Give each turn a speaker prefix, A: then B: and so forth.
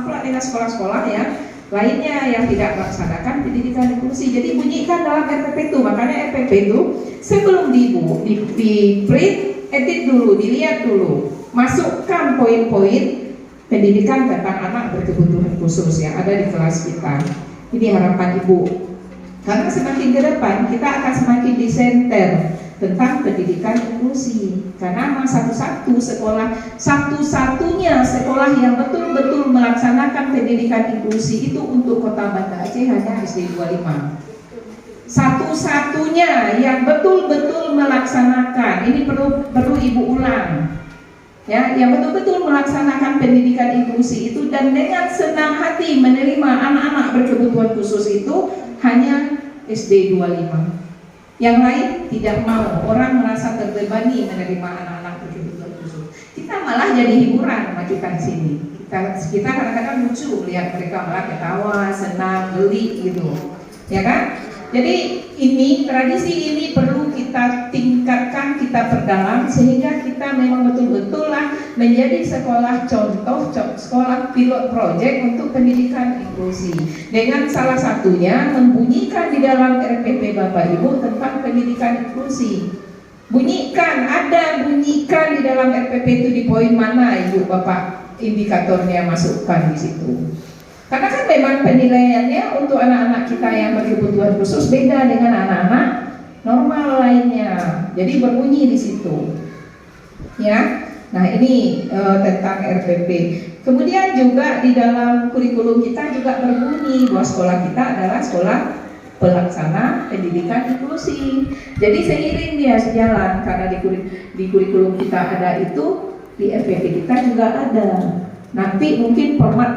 A: pula dengan sekolah-sekolah yang lainnya yang tidak melaksanakan pendidikan inklusi. Jadi bunyikan dalam RPP itu. Makanya RPP itu sebelum di print, edit dulu, dilihat dulu, masukkan poin-poin pendidikan tentang anak berkebutuhan khusus yang ada di kelas kita. Ini harapan Ibu. Karena semakin ke depan kita akan semakin disenter tentang pendidikan inklusi. Karena memang satu-satunya sekolah yang betul-betul melaksanakan pendidikan inklusi itu untuk Kota Banda Aceh hanya SD 25. Satu-satunya yang betul-betul melaksanakan. Ini perlu Ibu ulang. Ya, yang betul-betul melaksanakan pendidikan inklusi itu dan dengan senang hati menerima anak-anak berkebutuhan khusus itu hanya SD 25. Yang lain tidak mau, orang merasa terbebani menerima anak-anak berkebutuhan khusus. Kita malah jadi hiburan sama kita di sini. Kita kadang-kadang lucu lihat mereka malah ketawa, senang, geli gitu, ya kan? Jadi tradisi ini perlu kita tingkatkan, kita perdalam sehingga kita memang betul-betul lah menjadi sekolah contoh, sekolah pilot project untuk pendidikan inklusi. Dengan salah satunya membunyikan di dalam RPP Bapak Ibu tentang pendidikan inklusi. Bunyikan di dalam RPP itu di poin mana Ibu Bapak indikatornya masukkan di situ. Karena kan memang penilaiannya untuk anak-anak kita yang berkebutuhan khusus beda dengan anak-anak normal lainnya. Jadi berbunyi di situ. Ya. Nah, ini tentang RPP. Kemudian juga di dalam kurikulum kita juga berbunyi bahwa sekolah kita adalah sekolah pelaksana pendidikan inklusi. Jadi seiring dia sejalan karena di kurikulum kita ada itu, di RPP kita juga ada. Nanti mungkin format